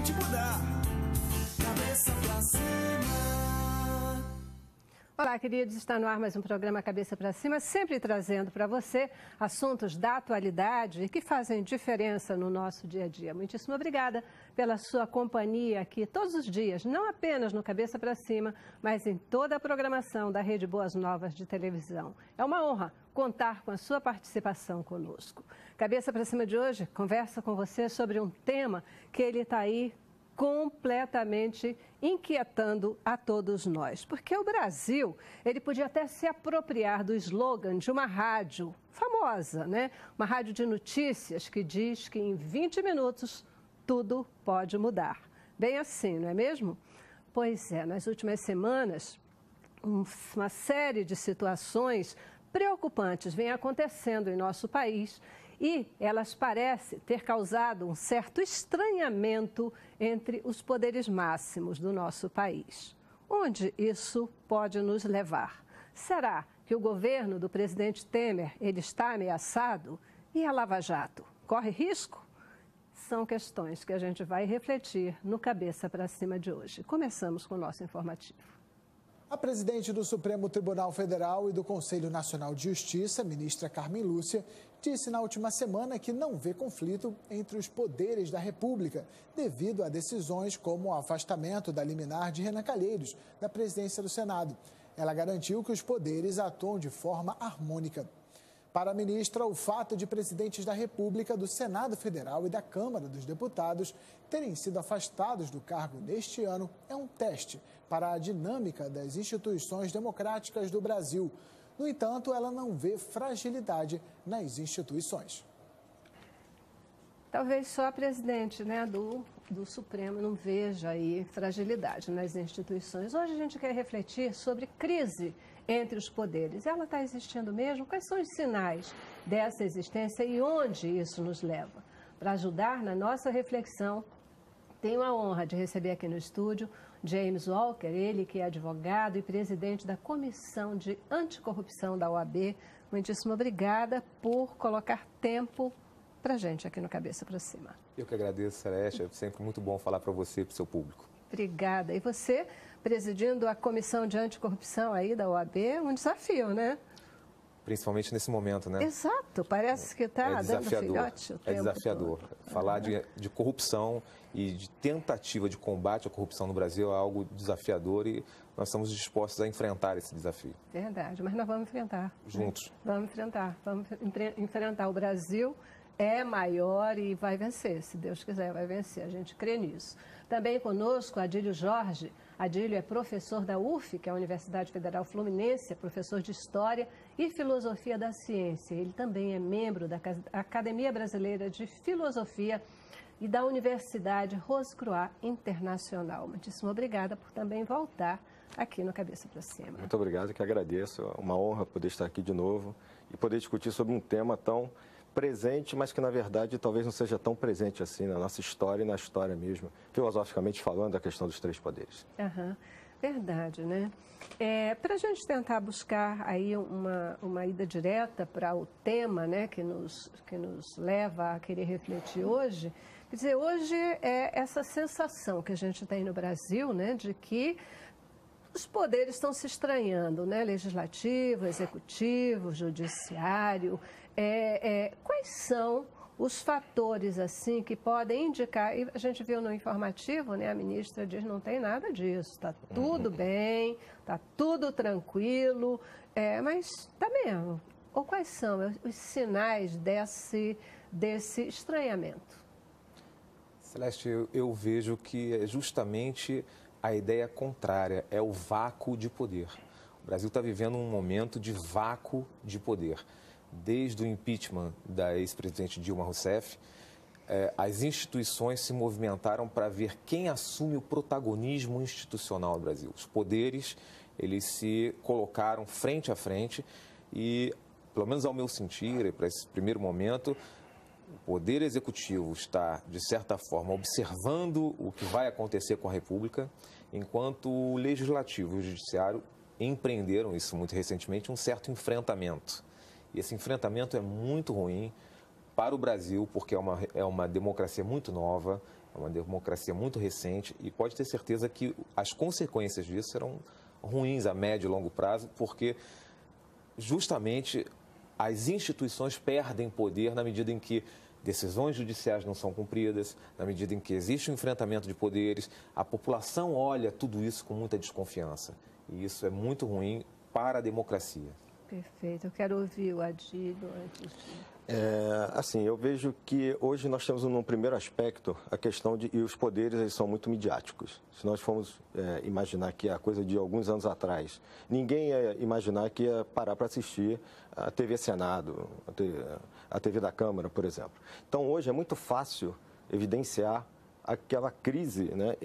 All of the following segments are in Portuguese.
gente mudar. Cabeça pra cima. Olá, queridos. Está no ar mais um programa Cabeça para Cima, sempre trazendo para você assuntos da atualidade que fazem diferença no nosso dia a dia. Muitíssimo obrigada pela sua companhia aqui todos os dias, não apenas no Cabeça para Cima, mas em toda a programação da Rede Boas Novas de televisão. É uma honra contar com a sua participação conosco. Cabeça para Cima de hoje conversa com você sobre um tema que ele está aí completamente inquietando a todos nós. Porque o Brasil, ele podia até se apropriar do slogan de uma rádio famosa, né? Uma rádio de notícias que diz que em 20 minutos tudo pode mudar. Bem assim, não é mesmo? Pois é, nas últimas semanas, uma série de situações preocupantes vem acontecendo em nosso país e elas parecem ter causado um certo estranhamento entre os poderes máximos do nosso país. Onde isso pode nos levar? Será que o governo do presidente Temer ele está ameaçado? E a Lava Jato corre risco? São questões que a gente vai refletir no Cabeça para Cima de hoje. Começamos com o nosso informativo. A presidente do Supremo Tribunal Federal e do Conselho Nacional de Justiça, ministra Carmen Lúcia, disse na última semana que não vê conflito entre os poderes da República, devido a decisões como o afastamento da liminar de Renan Calheiros, da presidência do Senado. Ela garantiu que os poderes atuam de forma harmônica. Para a ministra, o fato de presidentes da República, do Senado Federal e da Câmara dos Deputados terem sido afastados do cargo neste ano é um teste para a dinâmica das instituições democráticas do Brasil. No entanto, ela não vê fragilidade nas instituições. Talvez só a presidente, né, do Supremo não veja aí fragilidade nas instituições. Hoje a gente quer refletir sobre crise entre os poderes. Ela está existindo mesmo? Quais são os sinais dessa existência e onde isso nos leva? Para ajudar na nossa reflexão, tenho a honra de receber aqui no estúdio James Walker, ele que é advogado e presidente da Comissão de Anticorrupção da OAB. Muitíssimo obrigada por colocar tempo para a gente aqui no Cabeça para Cima. Eu que agradeço, Celeste. É sempre muito bom falar para você e para o seu público. Obrigada. E você, presidindo a Comissão de Anticorrupção aí da OAB, é um desafio, né? Principalmente nesse momento, né? Exato. Parece que está dando filhote o tempo É desafiador. todo. Falar de corrupção e de tentativa de combate à corrupção no Brasil é algo desafiador e nós estamos dispostos a enfrentar esse desafio. Verdade, mas nós vamos enfrentar. Juntos. Vamos enfrentar. O Brasil é maior e vai vencer, se Deus quiser, vai vencer, a gente crê nisso. Também conosco, Adílio Jorge. Adílio é professor da UF, que é a Universidade Federal Fluminense, é professor de História e Filosofia da Ciência. Ele também é membro da Academia Brasileira de Filosofia e da Universidade Rose-Croix Internacional. Muitíssimo obrigada por também voltar aqui no Cabeça para Cima. Muito obrigado, que agradeço. É uma honra poder estar aqui de novo e poder discutir sobre um tema tão presente, mas que na verdade talvez não seja tão presente assim na nossa história e na história mesmo, filosoficamente falando, a questão dos três poderes. Verdade, né? Para a gente tentar buscar aí uma ida direta para o tema, né, que nos leva a querer refletir hoje, quer dizer, hoje é essa sensação que a gente tem no Brasil, né, de que os poderes estão se estranhando, né? Legislativo, executivo, judiciário. Quais são os fatores assim que podem indicar? E a gente viu no informativo, né? A ministra diz não tem nada disso, está tudo bem, está tudo tranquilo, mas está mesmo. Ou quais são os sinais desse estranhamento? Celeste, eu vejo que é justamente a ideia contrária, é o vácuo de poder. O Brasil está vivendo um momento de vácuo de poder. Desde o impeachment da ex-presidente Dilma Rousseff, as instituições se movimentaram para ver quem assume o protagonismo institucional no Brasil. Os poderes, eles se colocaram frente a frente e, pelo menos ao meu sentir, para esse primeiro momento, o Poder Executivo está, de certa forma, observando o que vai acontecer com a República, enquanto o Legislativo e o Judiciário empreenderam, isso muito recentemente, um certo enfrentamento. E esse enfrentamento é muito ruim para o Brasil, porque é uma democracia muito nova, é uma democracia muito recente e pode ter certeza que as consequências disso serão ruins a médio e longo prazo, porque justamente as instituições perdem poder na medida em que decisões judiciais não são cumpridas, na medida em que existe um enfrentamento de poderes, a população olha tudo isso com muita desconfiança. E isso é muito ruim para a democracia. Perfeito. Eu quero ouvir o Adílio antes de... Assim, eu vejo que hoje nós temos num primeiro aspecto a questão de... E os poderes, eles são muito midiáticos. Se nós formos imaginar que a coisa de alguns anos atrás, ninguém ia imaginar que ia parar para assistir a TV Senado, a TV da Câmara, por exemplo. Então, hoje é muito fácil evidenciar aquela crise, né,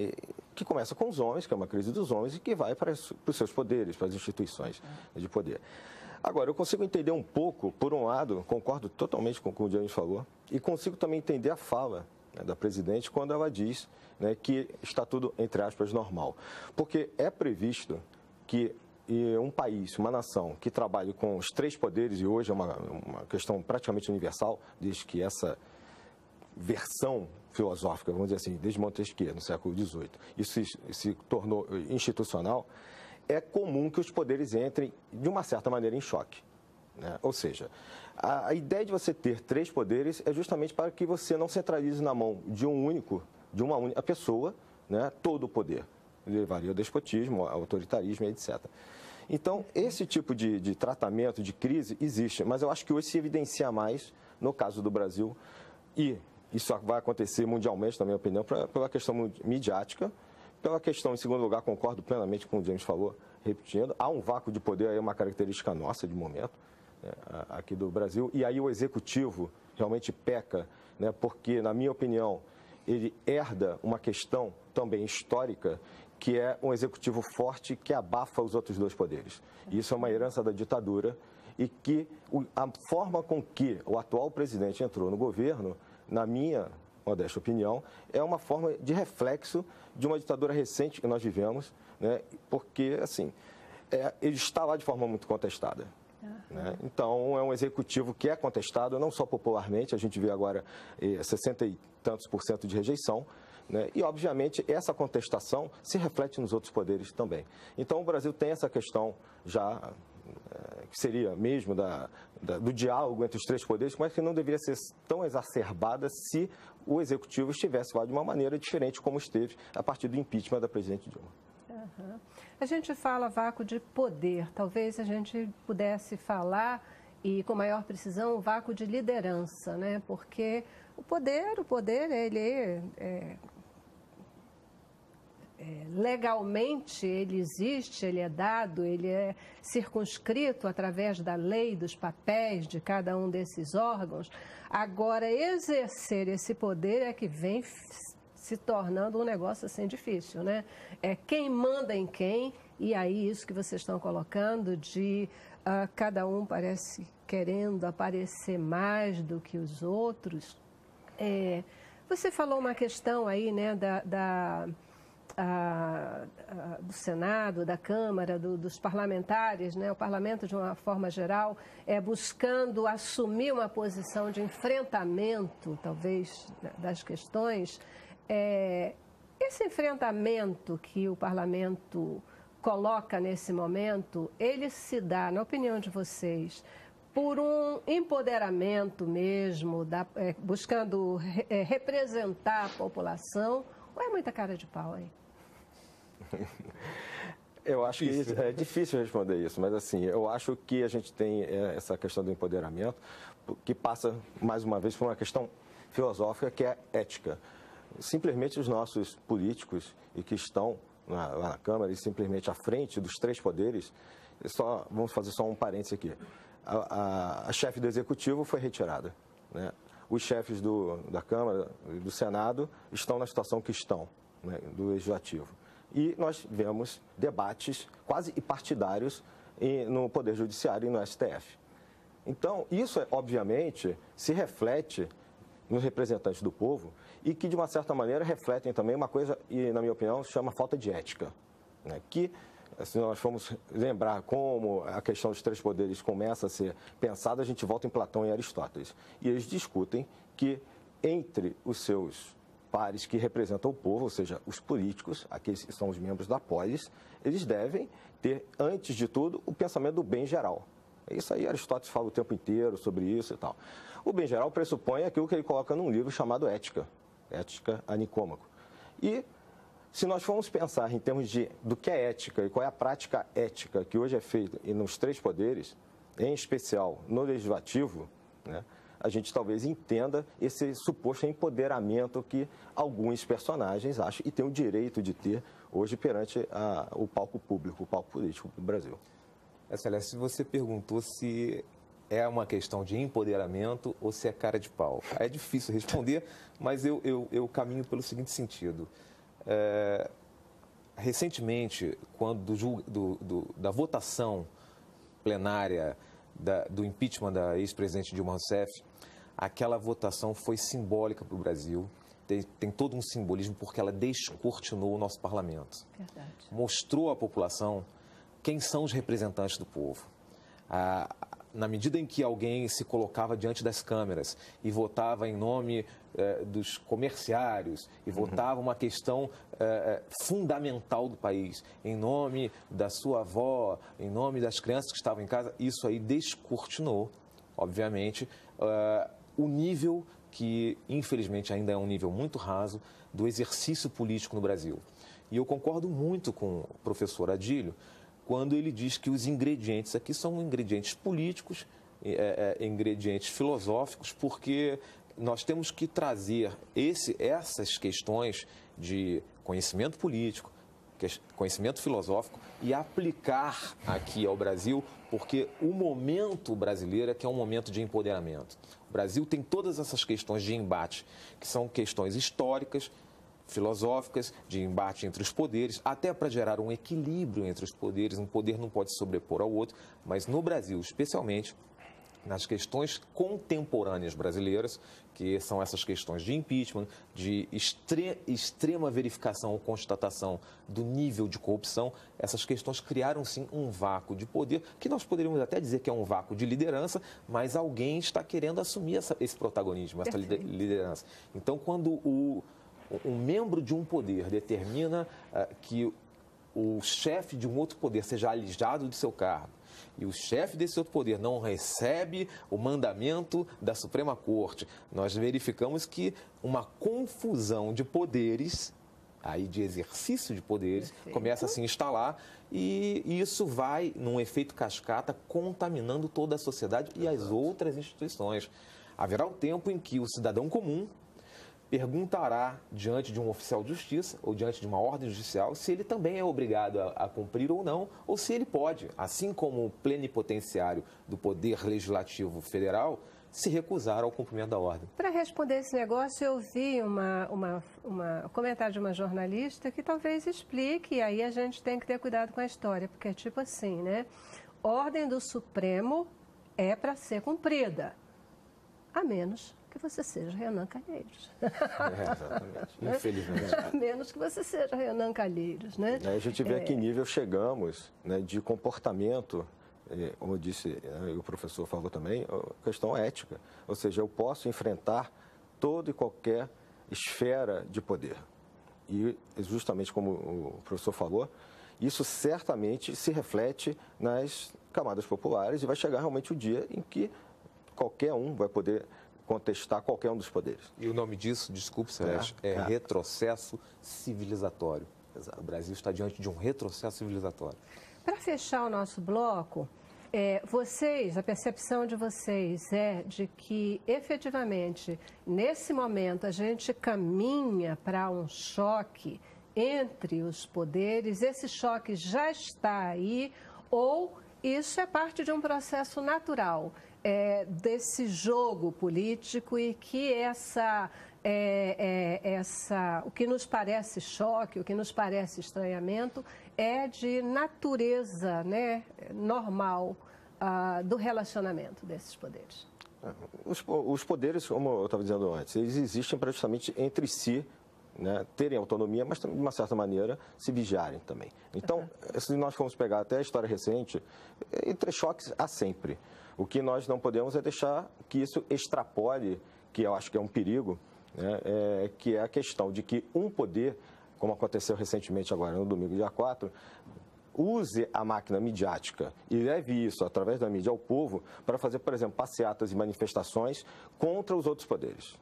que começa com os homens, que é uma crise dos homens, e que vai para os seus poderes, para as instituições de poder. Agora, eu consigo entender um pouco, por um lado, concordo totalmente com o que o James falou, e consigo também entender a fala, né, da presidente quando ela diz, né, que está tudo, entre aspas, normal. Porque é previsto que um país, uma nação que trabalhe com os 3 poderes, e hoje é uma questão praticamente universal, desde que essa versão filosófica, vamos dizer assim, desde Montesquieu, no século XVIII, isso se tornou institucional, é comum que os poderes entrem, de uma certa maneira, em choque, né? Ou seja, a ideia de você ter 3 poderes é justamente para que você não centralize na mão de uma única pessoa, né, todo o poder. Levaria ao despotismo, ao autoritarismo, etc. Então, esse tipo de tratamento, de crise, existe, mas eu acho que hoje se evidencia mais, no caso do Brasil, e isso vai acontecer mundialmente, na minha opinião, pela questão midiática, pela questão, em segundo lugar, concordo plenamente com o James falou, repetindo, há um vácuo de poder, aí é uma característica nossa de momento, né, aqui do Brasil, e aí o executivo realmente peca, né, porque, na minha opinião, ele herda uma questão também histórica, que é um executivo forte que abafa os outros 2 poderes. E isso é uma herança da ditadura e que a forma com que o atual presidente entrou no governo, na minha modesta opinião, é uma forma de reflexo de uma ditadura recente que nós vivemos, né? Porque, assim, ele está lá de forma muito contestada. Né? Então, é um executivo que é contestado, não só popularmente, a gente vê agora 60 e tantos % de rejeição, né? E, obviamente, essa contestação se reflete nos outros poderes também. Então, o Brasil tem essa questão já, que seria mesmo do diálogo entre os 3 poderes, mas que não deveria ser tão exacerbada se o executivo estivesse lá de uma maneira diferente como esteve a partir do impeachment da presidente Dilma. Uhum. A gente fala vácuo de poder, talvez a gente pudesse falar, e com maior precisão, vácuo de liderança, né? Porque o poder, ele legalmente ele existe, ele é dado, ele é circunscrito através da lei, dos papéis de cada um desses órgãos. Agora, exercer esse poder é que vem se tornando um negócio assim difícil, né? É quem manda em quem, e aí isso que vocês estão colocando de cada um parece querendo aparecer mais do que os outros. Você falou uma questão aí, né, do Senado, da Câmara, dos parlamentares, né, o parlamento de uma forma geral, buscando assumir uma posição de enfrentamento, talvez, das questões. Esse enfrentamento que o parlamento coloca nesse momento, ele se dá, na opinião de vocês, por um empoderamento mesmo, buscando representar a população, ou é muita cara de pau aí? Eu acho que é difícil responder isso, mas assim, eu acho que a gente tem essa questão do empoderamento, que passa, mais uma vez, por uma questão filosófica, que é ética. Simplesmente os nossos políticos, e que estão lá na Câmara, e simplesmente à frente dos 3 poderes, vamos fazer só um parênteses aqui, a chefe do Executivo foi retirada, né? Os chefes da Câmara e do Senado estão na situação que estão, né, do Legislativo. E nós vemos debates quase partidários no Poder Judiciário e no STF. Então, isso, obviamente, se reflete nos representantes do povo e que, de uma certa maneira, refletem também uma coisa, e, na minha opinião, se chama falta de ética, né? Que, se nós formos lembrar como a questão dos 3 poderes começa a ser pensada, a gente volta em Platão e Aristóteles. E eles discutem que, entre os seus pares que representam o povo, ou seja, os políticos, aqueles que são os membros da polis, eles devem ter, antes de tudo, o pensamento do bem geral. Isso aí, Aristóteles fala o tempo inteiro sobre isso e tal. O bem geral pressupõe aquilo que ele coloca num livro chamado Ética, Ética a Nicômaco. E se nós formos pensar em termos do que é ética e qual é a prática ética que hoje é feita nos três poderes, em especial no legislativo, né, a gente talvez entenda esse suposto empoderamento que alguns personagens acham e têm o direito de ter hoje perante o palco público, o palco político do Brasil. Celeste, você perguntou se é uma questão de empoderamento ou se é cara de pau. É difícil responder, mas eu caminho pelo seguinte sentido. Recentemente, quando da votação plenária do impeachment da ex-presidente Dilma Rousseff, aquela votação foi simbólica para o Brasil. Tem todo um simbolismo porque ela descortinou o nosso parlamento. Verdade. Mostrou à população quem são os representantes do povo. Na medida em que alguém se colocava diante das câmeras e votava em nome dos comerciários e votava uma questão fundamental do país, em nome da sua avó, em nome das crianças que estavam em casa, isso aí descortinou, obviamente, o nível que, infelizmente, ainda é um nível muito raso do exercício político no Brasil. E eu concordo muito com o professor Adílio quando ele diz que os ingredientes aqui são ingredientes políticos, ingredientes filosóficos, porque nós temos que trazer essas questões de conhecimento político, conhecimento filosófico e aplicar aqui ao Brasil, porque o momento brasileiro é que é um momento de empoderamento. O Brasil tem todas essas questões de embate, que são questões históricas, filosóficas, de embate entre os poderes, até para gerar um equilíbrio entre os poderes. Um poder não pode se sobrepor ao outro, mas no Brasil, especialmente, nas questões contemporâneas brasileiras, que são essas questões de impeachment, de extrema verificação ou constatação do nível de corrupção, essas questões criaram, sim, um vácuo de poder, que nós poderíamos até dizer que é um vácuo de liderança, mas alguém está querendo assumir esse protagonismo, essa liderança. Então, quando um membro de um poder determina que o chefe de um outro poder seja alijado de seu cargo e o chefe desse outro poder não recebe o mandamento da Suprema Corte, nós verificamos que uma confusão de poderes, aí de exercício de poderes, começa a se instalar e isso vai, num efeito cascata, contaminando toda a sociedade e as outras instituições. Haverá o tempo em que o cidadão comum perguntará diante de um oficial de justiça ou diante de uma ordem judicial se ele também é obrigado a cumprir ou não, ou se ele pode, assim como o plenipotenciário do Poder Legislativo Federal, se recusar ao cumprimento da ordem. Para responder esse negócio, eu vi um comentário de uma jornalista que talvez explique, e aí a gente tem que ter cuidado com a história, porque é tipo assim, né? Ordem do Supremo é para ser cumprida, a menos que você seja Renan Calheiros. Exatamente. Infelizmente. A menos que você seja Renan Calheiros, né? A gente vê a que nível chegamos, né, de comportamento, como disse o professor falou também, questão ética. Ou seja, eu posso enfrentar toda e qualquer esfera de poder. E justamente como o professor falou, isso certamente se reflete nas camadas populares e vai chegar realmente o dia em que qualquer um vai poder contestar qualquer um dos poderes. E o nome disso, desculpe, Celeste, é retrocesso civilizatório. Exato. O Brasil está diante de um retrocesso civilizatório. Para fechar o nosso bloco, a percepção de vocês é de que, efetivamente, nesse momento, a gente caminha para um choque entre os poderes, esse choque já está aí, ou isso é parte de um processo natural desse jogo político e que o que nos parece choque, o que nos parece estranhamento, é de natureza, né, normal do relacionamento desses poderes. Os poderes, como eu estava dizendo antes, eles existem praticamente entre si, né, terem autonomia, mas também, de uma certa maneira, se vigiarem também. Então, se nós formos pegar até a história recente, entre choques há sempre. O que nós não podemos é deixar que isso extrapole, que eu acho que é um perigo, né, que é a questão de que um poder, como aconteceu recentemente agora, no domingo, dia 4, use a máquina midiática e leve isso, através da mídia, ao povo, para fazer, por exemplo, passeatas e manifestações contra os outros poderes,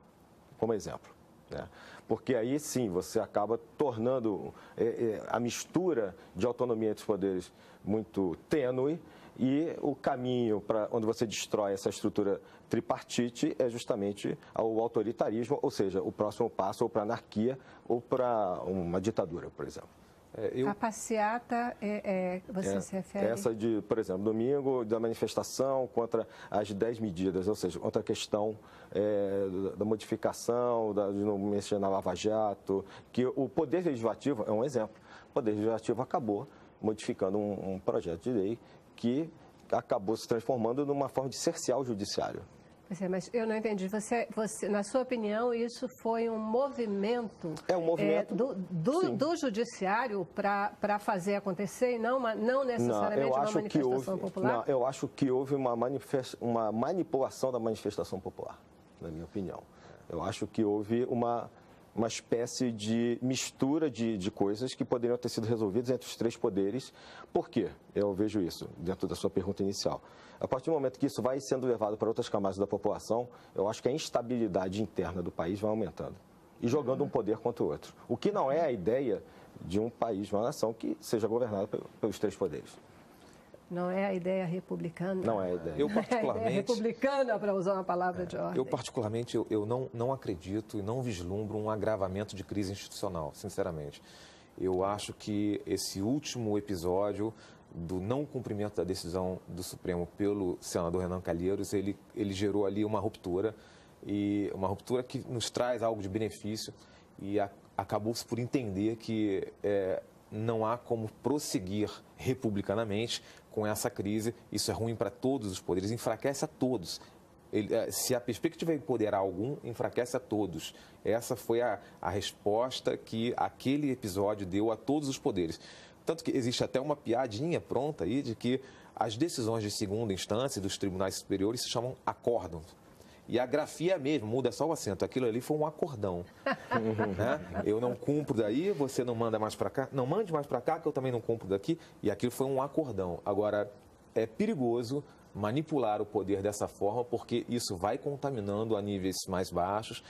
como exemplo. Né? Porque aí sim você acaba tornando a mistura de autonomia entre os poderes muito tênue, e o caminho para onde você destrói essa estrutura tripartite é justamente o autoritarismo, ou seja, o próximo passo ou para a anarquia ou para uma ditadura, por exemplo. A passeata, você se refere? Essa de, por exemplo, domingo, da manifestação contra as 10 medidas, ou seja, contra a questão da modificação, de não mexer na Lava Jato, que o Poder Legislativo é um exemplo. O Poder Legislativo acabou modificando um projeto de lei que acabou se transformando numa forma de cercear o judiciário. Mas eu não entendi. Você, na sua opinião, isso foi um movimento, do judiciário para fazer acontecer e não necessariamente uma manifestação popular? Não, eu acho que houve uma manipulação da manifestação popular, na minha opinião. Eu acho que houve uma espécie de mistura de coisas que poderiam ter sido resolvidas entre os três poderes. Por quê? Eu vejo isso dentro da sua pergunta inicial. A partir do momento que isso vai sendo levado para outras camadas da população, eu acho que a instabilidade interna do país vai aumentando e jogando um poder contra o outro. O que não é a ideia de um país, uma nação que seja governada pelos três poderes. Não é a ideia republicana. Não é a ideia. Eu particularmente... É a ideia republicana, para usar uma palavra de ordem. Eu particularmente, eu não acredito e não vislumbro um agravamento de crise institucional, sinceramente. Eu acho que esse último episódio do não cumprimento da decisão do Supremo pelo senador Renan Calheiros, ele gerou ali uma ruptura, e uma ruptura que nos traz algo de benefício, e acabou-se por entender que não há como prosseguir republicanamente com essa crise. Isso é ruim para todos os poderes, enfraquece a todos. Se a perspectiva é empoderar algum, enfraquece a todos. Essa foi a resposta que aquele episódio deu a todos os poderes. Tanto que existe até uma piadinha pronta aí de que as decisões de segunda instância dos tribunais superiores se chamam acórdão. E a grafia mesmo, muda só o acento. Aquilo ali foi um acordão. Né? Eu não cumpro daí, você não manda mais para cá. Não mande mais para cá, que eu também não cumpro daqui. E aquilo foi um acordão. Agora, é perigoso manipular o poder dessa forma, porque isso vai contaminando a níveis mais baixos.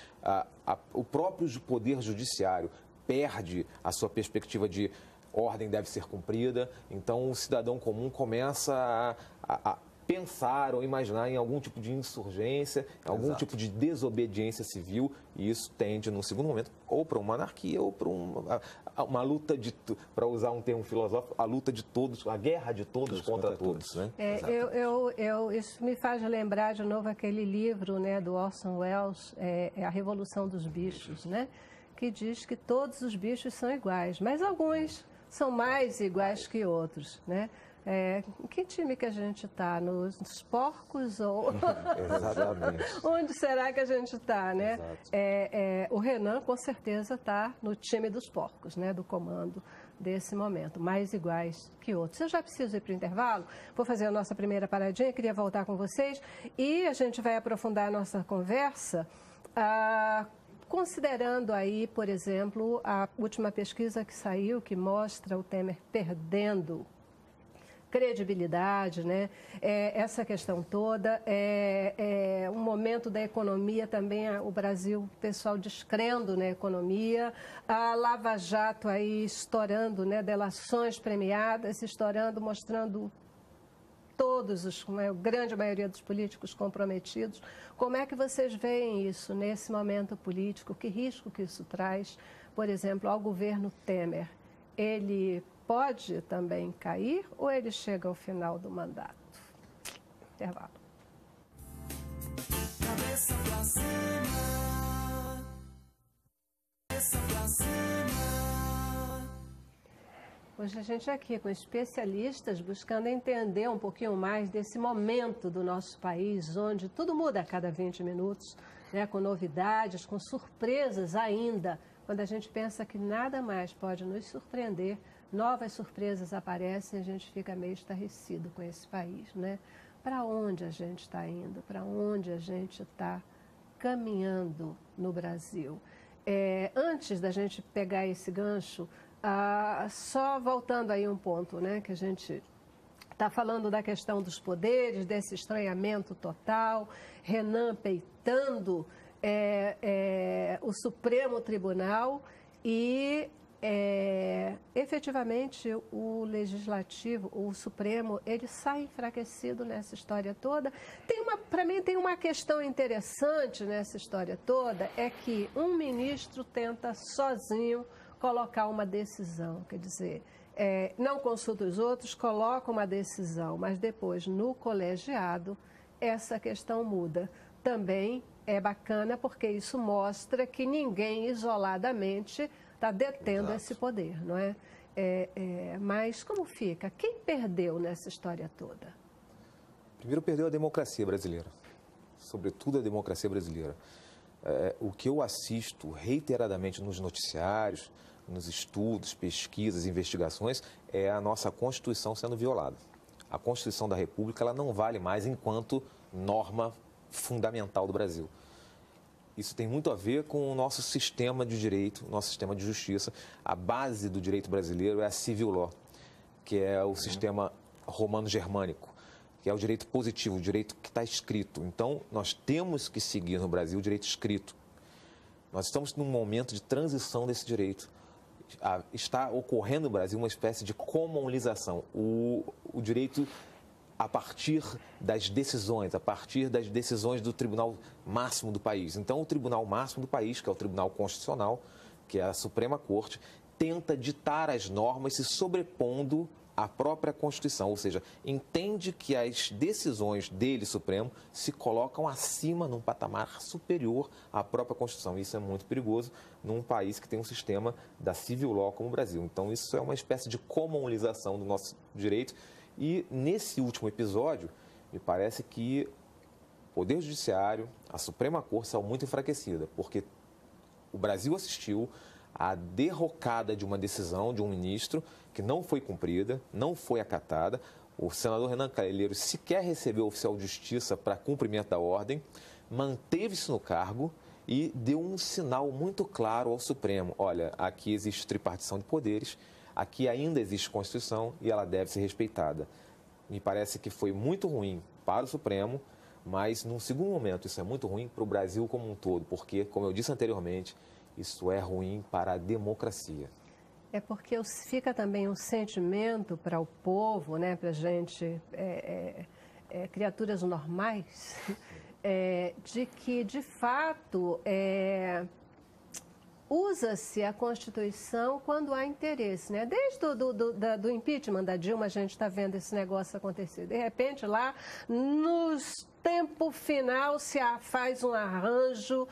O próprio poder judiciário perde a sua perspectiva de ordem deve ser cumprida. Então, o cidadão comum começa a pensar ou imaginar em algum tipo de insurgência, algum tipo de desobediência civil, e isso tende, num segundo momento, ou para uma anarquia, ou para uma luta para usar um termo filosófico, a luta de todos, a guerra de todos contra todos. Né? Isso me faz lembrar de novo aquele livro, né, do Orson Welles, A Revolução dos Bichos, né, que diz que todos os bichos são iguais, mas alguns são mais iguais que outros, né? Que time que a gente está? Nos porcos ou... Exatamente. Onde será que a gente está, né? O Renan, com certeza, está no time dos porcos, né? Do comando desse momento, mais iguais que outros. Eu já preciso ir para o intervalo, vou fazer a nossa primeira paradinha, queria voltar com vocês e a gente vai aprofundar a nossa conversa considerando aí, por exemplo, a última pesquisa que saiu, que mostra o Temer perdendo credibilidade, né? Essa questão toda, um momento da economia também, o Brasil, o pessoal descrendo na economia, a Lava Jato aí estourando, né? Delações premiadas, estourando, mostrando a grande maioria dos políticos comprometidos. Como é que vocês veem isso nesse momento político? Que risco que isso traz, por exemplo, ao governo Temer? Ele pode também cair ou ele chega ao final do mandato? Intervalo. Cabeça pra cima. Cabeça pra cima. Hoje a gente aqui com especialistas buscando entender um pouquinho mais desse momento do nosso país, onde tudo muda a cada 20 minutos, né, com novidades, com surpresas ainda. Quando a gente pensa que nada mais pode nos surpreender, novas surpresas aparecem e a gente fica meio estarrecido com esse país, né? Para onde a gente está indo? Para onde a gente está caminhando? no Brasil. Antes da gente pegar esse gancho, só voltando aí um ponto, né, que a gente está falando da questão dos poderes, desse estranhamento total, Renan peitando o Supremo Tribunal e efetivamente o Legislativo, o Supremo, ele sai enfraquecido nessa história toda. Para mim tem uma questão interessante nessa história toda, é que um ministro tenta sozinho colocar uma decisão, quer dizer, não consulta os outros, coloca uma decisão, mas depois no colegiado essa questão muda. Também é bacana porque isso mostra que ninguém isoladamente está detendo esse poder, não é? Mas como fica? Quem perdeu nessa história toda? Primeiro perdeu a democracia brasileira, sobretudo a democracia brasileira. O que eu assisto reiteradamente nos noticiários, nos estudos, pesquisas, investigações, é a nossa Constituição sendo violada. A Constituição da República ela não vale mais enquanto norma fundamental do Brasil. Isso tem muito a ver com o nosso sistema de direito, nosso sistema de justiça. A base do direito brasileiro é a civil law, que é o sistema romano-germânico, que é o direito positivo, o direito que está escrito. Então, nós temos que seguir no Brasil o direito escrito. Nós estamos num momento de transição desse direito. Está ocorrendo no Brasil uma espécie de comunalização. O direito a partir das decisões, do Tribunal Máximo do país. Então, o Tribunal Máximo do país, que é o Tribunal Constitucional, que é a Suprema Corte, tenta ditar as normas se sobrepondo à própria Constituição, ou seja, entende que as decisões dele, Supremo, se colocam acima, num patamar superior à própria Constituição. Isso é muito perigoso num país que tem um sistema da civil law como o Brasil. Então, isso é uma espécie de comunalização do nosso direito. E nesse último episódio, me parece que o Poder Judiciário, a Suprema Corte são muito enfraquecida, porque o Brasil assistiu à derrocada de uma decisão de um ministro que não foi cumprida, não foi acatada. O senador Renan Calheiros sequer recebeu o oficial de justiça para cumprimento da ordem, manteve-se no cargo e deu um sinal muito claro ao Supremo. Olha, aqui existe tripartição de poderes, aqui ainda existe Constituição e ela deve ser respeitada. Me parece que foi muito ruim para o Supremo, mas, num segundo momento, isso é muito ruim para o Brasil como um todo, porque, como eu disse anteriormente, isso é ruim para a democracia. É porque fica também um sentimento para o povo, né, para a gente, criaturas normais, de que, de fato, usa-se a Constituição quando há interesse, né? Desde do impeachment da Dilma, a gente está vendo esse negócio acontecer. De repente, lá, no tempo final, se faz um arranjo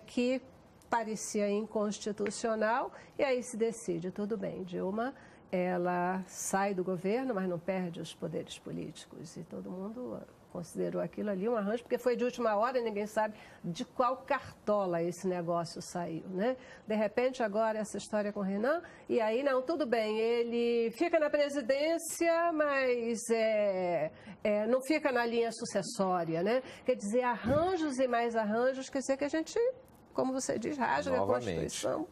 que parecia inconstitucional e aí se decide, tudo bem, Dilma, ela sai do governo, mas não perde os poderes políticos e todo mundo considerou aquilo ali um arranjo, porque foi de última hora e ninguém sabe de qual cartola esse negócio saiu, né? De repente, agora, essa história com o Renan, e aí, não, tudo bem, ele fica na presidência, mas não fica na linha sucessória, né? Quer dizer, arranjos e mais arranjos, quer dizer que a gente, como você diz, rasga a Constituição.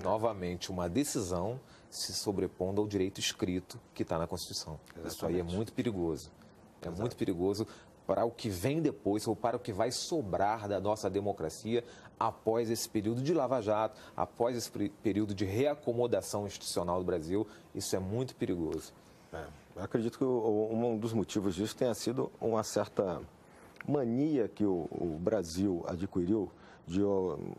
Novamente, uma decisão se sobrepondo ao direito escrito que está na Constituição. Exatamente. Isso aí é muito perigoso. É muito perigoso para o que vem depois ou para o que vai sobrar da nossa democracia após esse período de Lava Jato, após esse período de reacomodação institucional do Brasil. Isso é muito perigoso. Eu acredito que um dos motivos disso tenha sido uma certa mania que o Brasil adquiriu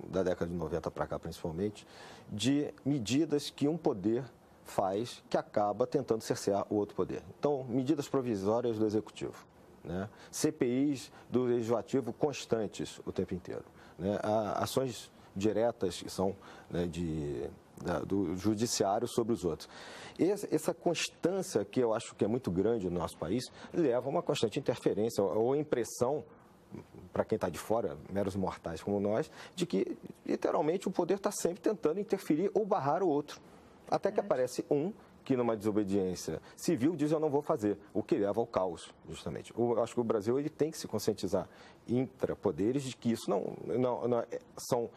da década de 90 para cá, principalmente, de medidas que um poder faz que acaba tentando cercear o outro poder. Então, medidas provisórias do Executivo, né? CPIs do Legislativo constantes o tempo inteiro, né? Ações diretas que são, né, do Judiciário sobre os outros. Essa constância, que eu acho que é muito grande no nosso país, leva a uma constante interferência ou impressão, para quem está de fora, meros mortais como nós, de que, literalmente, o poder está sempre tentando interferir ou barrar o outro. Até que aparece um que numa desobediência civil diz eu não vou fazer, o que leva ao caos, justamente. Eu acho que o Brasil ele tem que se conscientizar intrapoderes de que isso não são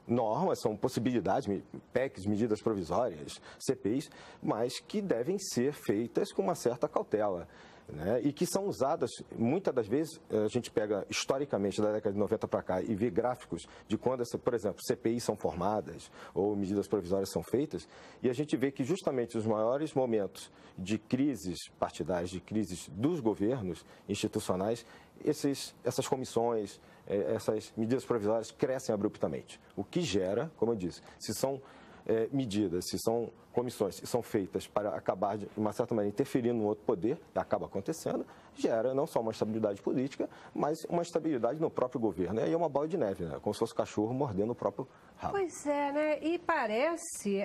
normas, são possibilidades, PECs, medidas provisórias, CPIs, mas que devem ser feitas com uma certa cautela. Né? E que são usadas, muitas das vezes, a gente pega historicamente da década de 90 para cá e vê gráficos de quando, por exemplo, CPIs são formadas ou medidas provisórias são feitas, e a gente vê que justamente os maiores momentos de crises partidárias, de crises dos governos institucionais, essas comissões, essas medidas provisórias crescem abruptamente, o que gera, como eu disse, se são medidas, se são comissões que são feitas para acabar, de uma certa maneira, interferindo no outro poder, e acaba acontecendo, gera não só uma estabilidade política, mas uma estabilidade no próprio governo. E aí é uma bola de neve, né? Como se fosse o cachorro mordendo o próprio rabo. Pois é, né? E parece,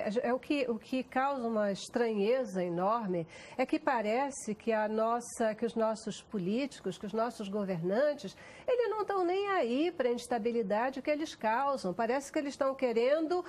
o que causa uma estranheza enorme, é que parece que que os nossos políticos, que os nossos governantes, eles não estão nem aí para a instabilidade que eles causam. Parece que eles estão querendo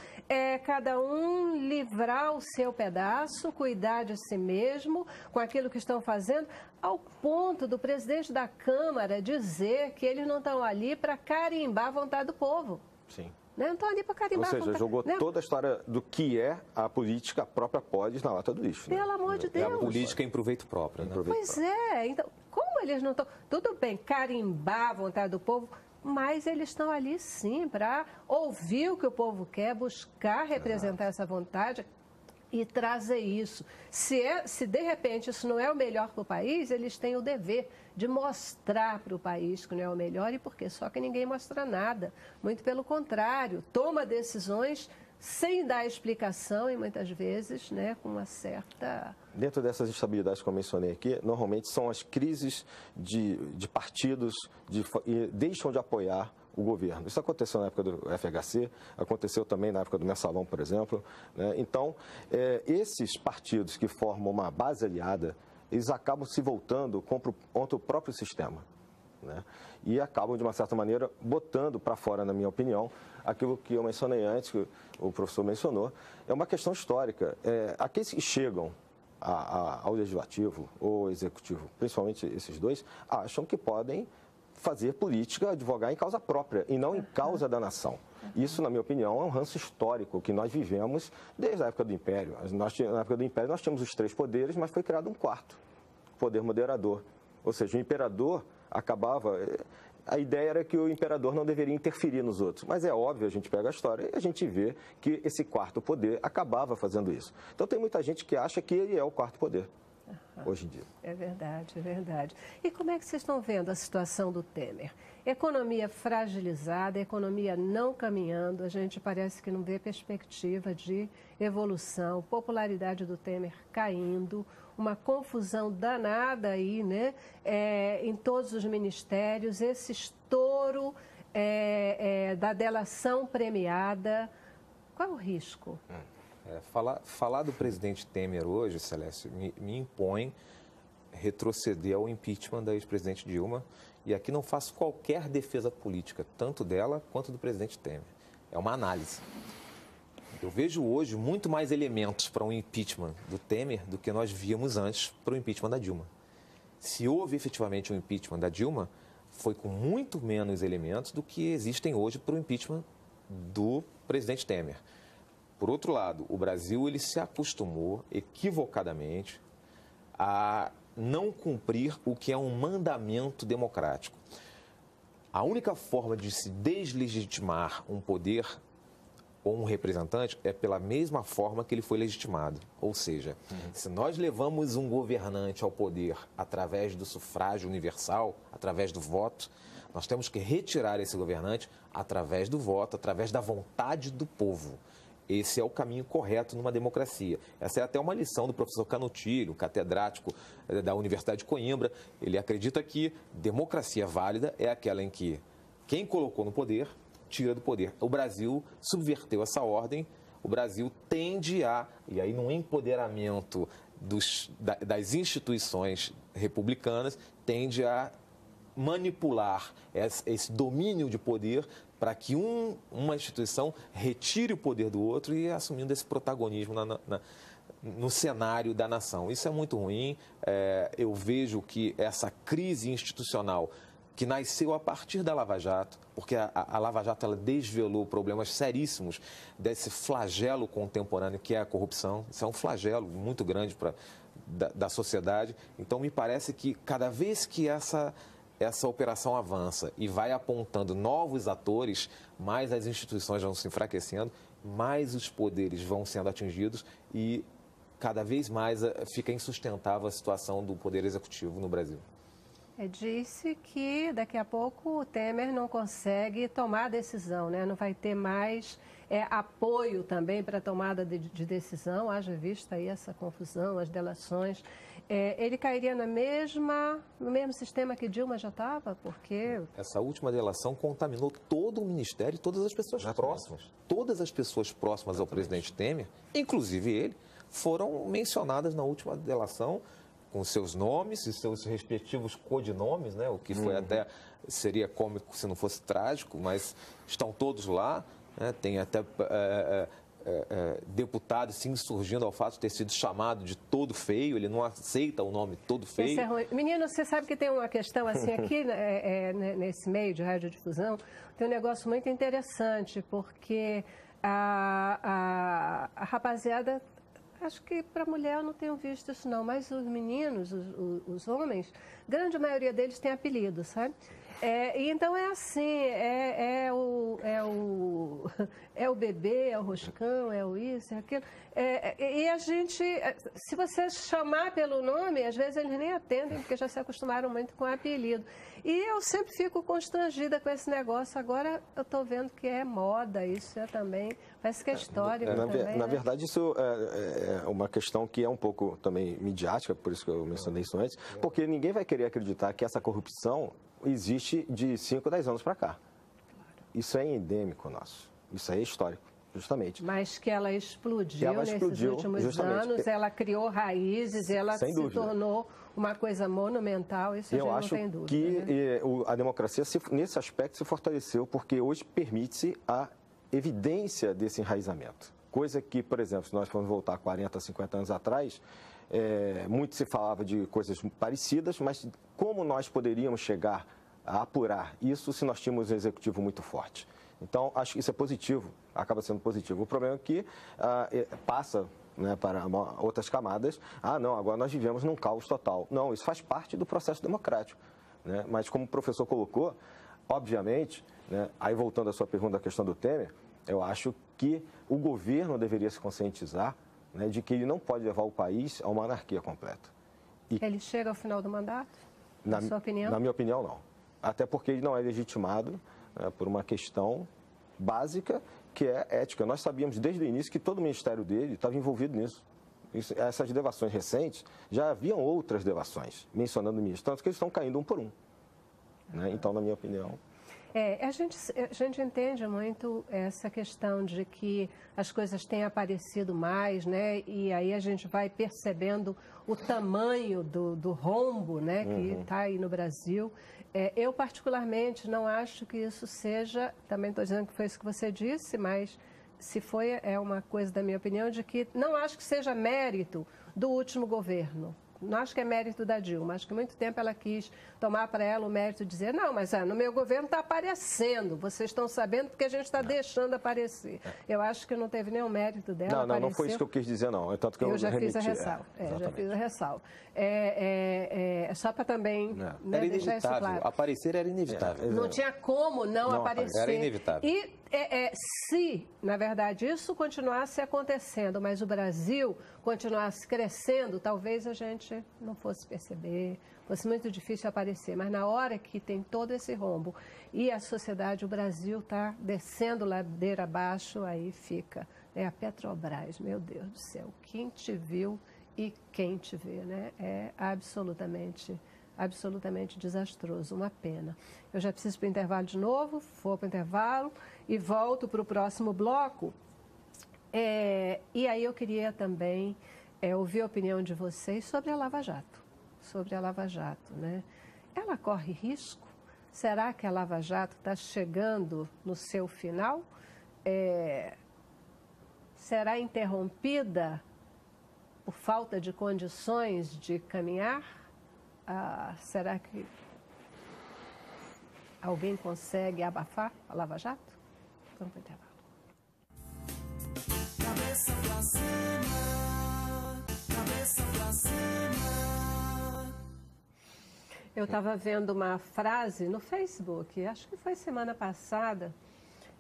cada um livrar o seu pedaço, cuidar de si mesmo com aquilo que estão fazendo, ao ponto do presidente da Câmara dizer que eles não estão ali para carimbar a vontade do povo. Sim. Não estão ali para carimbar a vontade. Ou seja, jogou toda a história do que é a política própria Podes na lata do lixo. Né? Pelo amor de Deus. É a política em proveito próprio. Né? Pois é. Então, como eles não estão... Tudo bem, carimbar a vontade do povo, mas eles estão ali sim para ouvir o que o povo quer, buscar representar essa vontade e trazer isso. Se de repente isso não é o melhor para o país, eles têm o dever de mostrar para o país que não é o melhor, e por quê? Só que ninguém mostra nada. Muito pelo contrário, toma decisões sem dar explicação e muitas vezes, né, com uma certa... Dentro dessas instabilidades que eu mencionei aqui, normalmente são as crises de partidos que deixam de apoiar o governo. Isso aconteceu na época do FHC, aconteceu também na época do Mensalão, por exemplo. Né? Então, esses partidos que formam uma base aliada, eles acabam se voltando contra o próprio sistema. Né? E acabam, de uma certa maneira, botando para fora, na minha opinião, aquilo que eu mencionei antes, que o professor mencionou, é uma questão histórica. Aqueles que chegam ao Legislativo ou ao Executivo, principalmente esses dois, acham que podem fazer política, advogar em causa própria e não em causa da nação. Isso, na minha opinião, é um ranço histórico que nós vivemos desde a época do Império. Na época do Império nós tínhamos os 3 poderes, mas foi criado um 4º, poder moderador. Ou seja, o imperador acabava... A ideia era que o imperador não deveria interferir nos outros, mas é óbvio, a gente pega a história e a gente vê que esse 4º poder acabava fazendo isso. Então tem muita gente que acha que ele é o 4º poder. Hoje em dia. É verdade, é verdade. E como é que vocês estão vendo a situação do Temer? Economia fragilizada, economia não caminhando, a gente parece que não vê perspectiva de evolução, popularidade do Temer caindo, uma confusão danada aí, né? Em todos os ministérios, esse estouro da delação premiada. Qual é o risco? Falar do presidente Temer hoje, Celeste, me impõe retroceder ao impeachment da ex-presidente Dilma, e aqui não faço qualquer defesa política, tanto dela quanto do presidente Temer. É uma análise. Eu vejo hoje muito mais elementos para um impeachment do Temer do que nós víamos antes para o impeachment da Dilma. Se houve efetivamente um impeachment da Dilma, foi com muito menos elementos do que existem hoje para o impeachment do presidente Temer. Por outro lado, o Brasil ele se acostumou equivocadamente a não cumprir o que é um mandamento democrático. A única forma de se deslegitimar um poder ou um representante é pela mesma forma que ele foi legitimado. Ou seja, se nós levamos um governante ao poder através do sufrágio universal, através do voto, nós temos que retirar esse governante através do voto, através da vontade do povo. Esse é o caminho correto numa democracia. Essa é até uma lição do professor Canutilho, catedrático da Universidade de Coimbra. Ele acredita que democracia válida é aquela em que quem colocou no poder tira do poder. O Brasil subverteu essa ordem, o Brasil tende a, e aí num empoderamento das instituições republicanas, tende a manipular esse domínio de poder para que uma instituição retire o poder do outro e assumindo esse protagonismo no cenário da nação. Isso é muito ruim. Eu vejo que essa crise institucional que nasceu a partir da Lava Jato, porque a Lava Jato ela desvelou problemas seríssimos desse flagelo contemporâneo que é a corrupção. Isso é um flagelo muito grande da sociedade. Então, me parece que cada vez que essa operação avança e vai apontando novos atores, mais as instituições vão se enfraquecendo, mais os poderes vão sendo atingidos e cada vez mais fica insustentável a situação do Poder Executivo no Brasil. Disse que daqui a pouco o Temer não consegue tomar a decisão, né? Não vai ter mais apoio também para a tomada de decisão, haja vista aí essa confusão, as delações. Ele cairia no mesmo sistema que Dilma já estava, porque... Essa última delação contaminou todo o Ministério e todas as pessoas próximas. Todas as pessoas próximas ao presidente Temer, inclusive ele, foram mencionadas na última delação, com seus nomes e seus respectivos codinomes, né? O que foi até, seria cômico se não fosse trágico, mas estão todos lá, né? Tem até deputado se insurgindo ao fato de ter sido chamado de todo feio, ele não aceita o nome todo feio. Isso é ruim. Menino, você sabe que tem uma questão assim, aqui nesse meio de radiodifusão, tem um negócio muito interessante, porque a rapaziada... Acho que para mulher eu não tenho visto isso não, mas os meninos, os homens, grande maioria deles tem apelido, sabe? E então é assim, é o bebê, é o roscão, é o isso, é aquilo. E a gente, se você chamar pelo nome, às vezes eles nem atendem, porque já se acostumaram muito com o apelido. E eu sempre fico constrangida com esse negócio. Agora eu estou vendo que é moda, isso também, parece que é histórico também. Na verdade, isso é uma questão que é um pouco também midiática, por isso que eu mencionei isso antes, porque ninguém vai querer acreditar que essa corrupção existe de 5, 10 anos para cá. Isso é endêmico nosso, isso aí é histórico, justamente. Mas que ela explodiu nesses últimos anos, ela criou raízes, ela se tornou uma coisa monumental, isso a gente não tem dúvida. Eu acho que a democracia, nesse aspecto, se fortaleceu, porque hoje permite-se a evidência desse enraizamento. Coisa que, por exemplo, se nós formos voltar 40, 50 anos atrás, muito se falava de coisas parecidas, mas como nós poderíamos chegar a apurar isso se nós tínhamos um executivo muito forte? Então, acho que isso é positivo, acaba sendo positivo. O problema é que passa, né, para outras camadas. Não, agora nós vivemos num caos total. Não, isso faz parte do processo democrático, né? Mas como o professor colocou, obviamente, né, aí voltando à sua pergunta, a questão do Temer, eu acho que o governo deveria se conscientizar, né, de que ele não pode levar o país a uma anarquia completa. Ele chega ao final do mandato, na sua opinião? Na minha opinião, não. Até porque ele não é legitimado, né, por uma questão básica, que é ética. Nós sabíamos desde o início que todo o ministério dele estava envolvido nisso. Essas devassões recentes, já haviam outras devassões, mencionando o ministro, tanto que eles estão caindo um por um. Né? Então, na minha opinião... A gente entende muito essa questão de que as coisas têm aparecido mais, né? E aí a gente vai percebendo o tamanho do rombo, né? Que está aí no Brasil. Eu, particularmente, não acho que isso seja... Também estou dizendo que foi isso que você disse, mas se foi, é uma coisa da minha opinião, de que não acho que seja mérito do último governo. Não acho que é mérito da Dilma, acho que muito tempo ela quis tomar para ela o mérito de dizer, não, mas no meu governo está aparecendo, vocês estão sabendo porque a gente está deixando aparecer. Eu acho que não teve nenhum mérito dela. Não foi isso que eu quis dizer, não. Tanto que eu já fiz a ressalva. Já fiz a ressalva. Só para também era deixar isso claro. Aparecer era inevitável. Não tinha como não aparecer. Era inevitável. E se, na verdade, isso continuasse acontecendo, mas o Brasil continuasse crescendo, talvez a gente não fosse perceber, fosse muito difícil aparecer. Mas na hora que tem todo esse rombo e a sociedade, o Brasil está descendo ladeira abaixo, aí fica. A Petrobras, meu Deus do céu, quem te viu e quem te vê, né? É absolutamente desastroso, uma pena. Eu já preciso para o intervalo de novo, vou para o intervalo e volto para o próximo bloco. E aí eu queria também ouvir a opinião de vocês sobre a Lava Jato. Né? Ela corre risco? Será que a Lava Jato está chegando no seu final? Será interrompida por falta de condições de caminhar? Será que alguém consegue abafar a Lava Jato? Vamos para o intervalo. Cabeça pra cima, cabeça pra cima. Eu estava vendo uma frase no Facebook, acho que foi semana passada,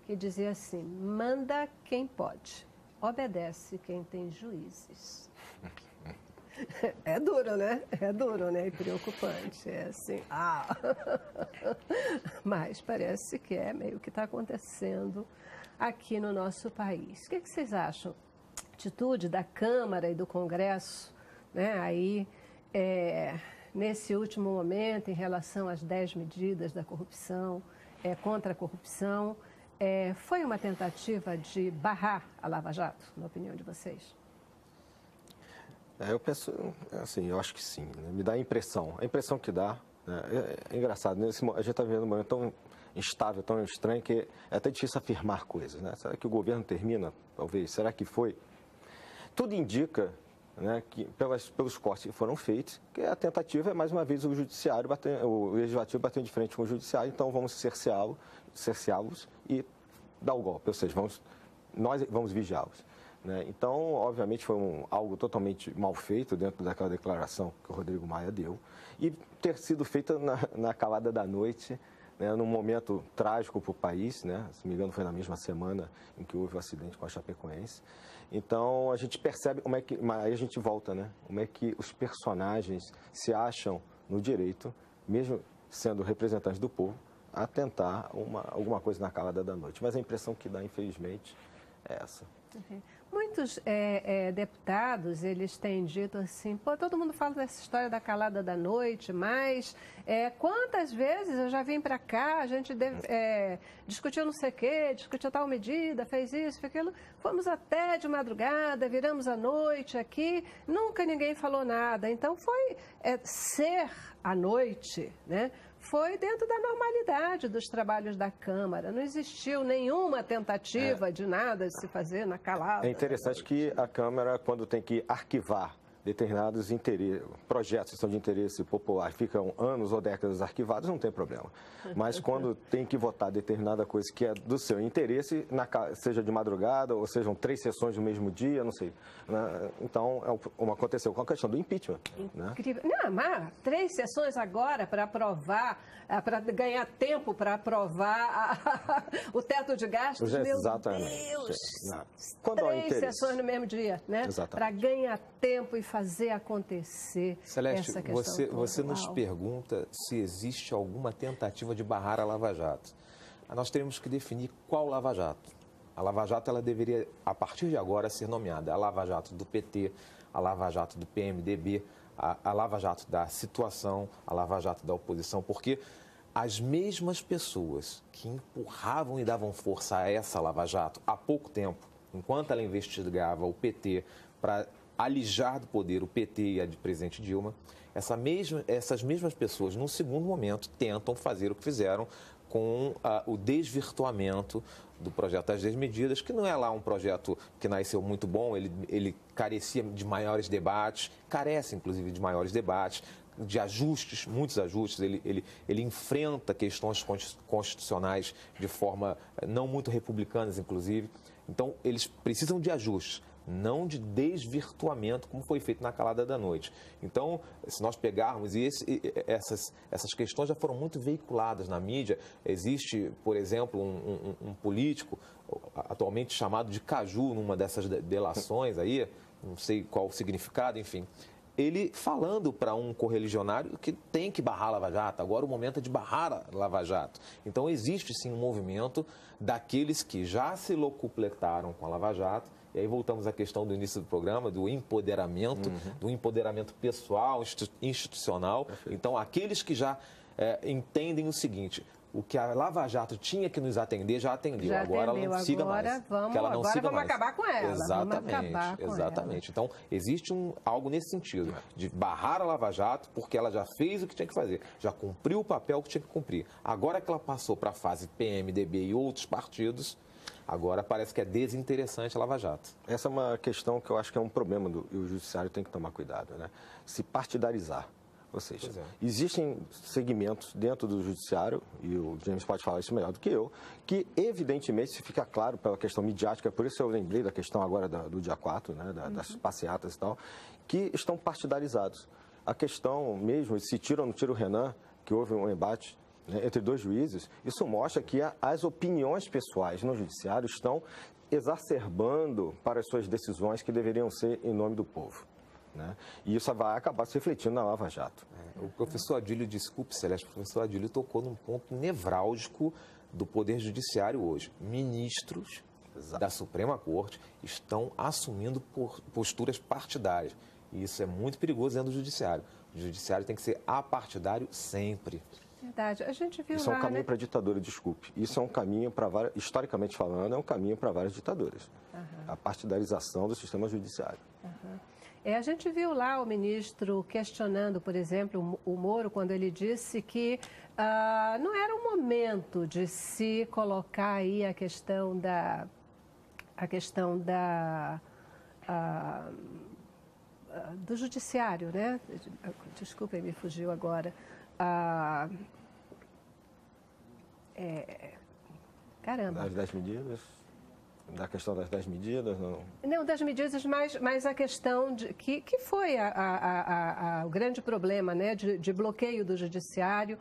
que dizia assim: manda quem pode, obedece quem tem juízes. É duro, né? É duro, né? E preocupante. É assim, Mas parece que é meio que está acontecendo aqui no nosso país. O que vocês acham? Atitude da Câmara e do Congresso, né? Aí, nesse último momento, em relação às 10 medidas da corrupção, contra a corrupção, foi uma tentativa de barrar a Lava Jato, na opinião de vocês? Eu penso, assim, eu acho que sim, né? Me dá a impressão que dá, né? É engraçado, a gente está vivendo um momento tão instável, tão estranho, que é até difícil afirmar coisas, né? Será que o governo termina, talvez? Será que foi? Tudo indica, né, que pelos cortes que foram feitos, que a tentativa é, mais uma vez, o Legislativo bater de frente com o Judiciário, então vamos cerceá-los e dar o golpe, ou seja, nós vamos vigiá-los. Né? Então, obviamente, foi algo totalmente mal feito dentro daquela declaração que o Rodrigo Maia deu, e ter sido feita na calada da noite, né, num momento trágico para o país, né? Se não me engano, foi na mesma semana em que houve o acidente com a Chapecoense. Então, a gente percebe aí a gente volta, né? Como é que os personagens se acham no direito, mesmo sendo representantes do povo, a tentar alguma coisa na calada da noite. Mas a impressão que dá, infelizmente, é essa. Uhum. Muitos deputados, eles têm dito assim, todo mundo fala dessa história da calada da noite, mas quantas vezes eu já vim para cá, a gente discutiu não sei o quê, discutiu tal medida, fez isso, fez aquilo, fomos até de madrugada, viramos a noite aqui, nunca ninguém falou nada. Então foi ser à noite, né? Foi dentro da normalidade dos trabalhos da Câmara. Não existiu nenhuma tentativa de nada de se fazer na calada. É interessante que a Câmara, quando tem que arquivar determinados projetos que são de interesse popular, ficam anos ou décadas arquivados, não tem problema. Mas quando tem que votar determinada coisa que é do seu interesse, seja de madrugada ou sejam 3 sessões no mesmo dia, não sei. Né? Então, como aconteceu com a questão do impeachment. Incrível. Né? Não, mas 3 sessões agora para aprovar, para ganhar tempo para aprovar o teto de gastos. Exatamente. Meu Deus! Quando 3 sessões no mesmo dia, né? Para ganhar tempo e fazer acontecer. Celeste, essa questão você nos pergunta se existe alguma tentativa de barrar a Lava Jato. Nós teremos que definir qual Lava Jato. A Lava Jato, ela deveria, a partir de agora, ser nomeada a Lava Jato do PT, a Lava Jato do PMDB, a Lava Jato da situação, a Lava Jato da oposição, porque as mesmas pessoas que empurravam e davam força a essa Lava Jato há pouco tempo, enquanto ela investigava o PT para alijar do poder o PT e a de presidente Dilma, essas mesmas pessoas, num segundo momento, tentam fazer o que fizeram com o desvirtuamento do projeto das 10 medidas, que não é lá um projeto que nasceu muito bom, ele carecia de maiores debates, carece, inclusive, de maiores debates, de ajustes, muitos ajustes, ele enfrenta questões constitucionais de forma não muito republicanas, inclusive. Então, eles precisam de ajustes, não de desvirtuamento, como foi feito na calada da noite. Então, se nós pegarmos, essas questões já foram muito veiculadas na mídia, existe, por exemplo, um político, atualmente chamado de Caju, numa dessas delações aí, não sei qual o significado, enfim, ele falando para um correligionário que tem que barrar a Lava Jato, agora o momento é de barrar a Lava Jato. Então, existe sim um movimento daqueles que já se locupletaram com a Lava Jato. E aí voltamos à questão do início do programa, do empoderamento, do empoderamento pessoal, institucional. Perfeito. Então, aqueles que já entendem o seguinte, O que a Lava Jato tinha que nos atender, já atendeu. Já Agora atendeu. ela não siga Agora mais. vamos- que ela não agora siga vamos mais. acabar com ela. Exatamente, Vamos acabar com exatamente. Então, existe algo nesse sentido, de barrar a Lava Jato, porque ela já fez o que tinha que fazer, já cumpriu o papel que tinha que cumprir. Agora que ela passou para a fase PMDB e outros partidos, agora parece que é desinteressante a Lava Jato. Essa é uma questão que eu acho que é um problema e o judiciário tem que tomar cuidado, né? Se partidarizar. Ou seja, Pois é. existem segmentos dentro do judiciário, e o James pode falar isso melhor do que eu, que evidentemente, se fica claro pela questão midiática, por isso eu lembrei da questão agora do dia 4, né, das passeatas e tal, que estão partidarizados. A questão mesmo, se tira ou não tira o Renan, que houve um embate, né, entre dois juízes, isso mostra que as opiniões pessoais no judiciário estão exacerbando para as suas decisões que deveriam ser em nome do povo. Né? E isso vai acabar se refletindo na Lava Jato. O professor Adílio, desculpe, Celeste, o professor Adílio tocou num ponto nevrálgico do Poder Judiciário hoje. Ministros da Suprema Corte estão assumindo posturas partidárias. E isso é muito perigoso dentro do Judiciário. O Judiciário tem que ser apartidário sempre. Verdade. A gente viu Isso é um lá, caminho né? para a ditadura, desculpe. Isso é um caminho para várias, historicamente falando, é um caminho para várias ditaduras. A partidarização do sistema judiciário. A gente viu lá o ministro questionando, por exemplo, o Moro, quando ele disse que não era o momento de se colocar aí a questão do judiciário, né? Desculpem, me fugiu agora. Caramba. Das 10 medidas, da questão das 10 medidas, não. Não, das medidas, mas a questão de que foi o grande problema, né, de bloqueio do judiciário.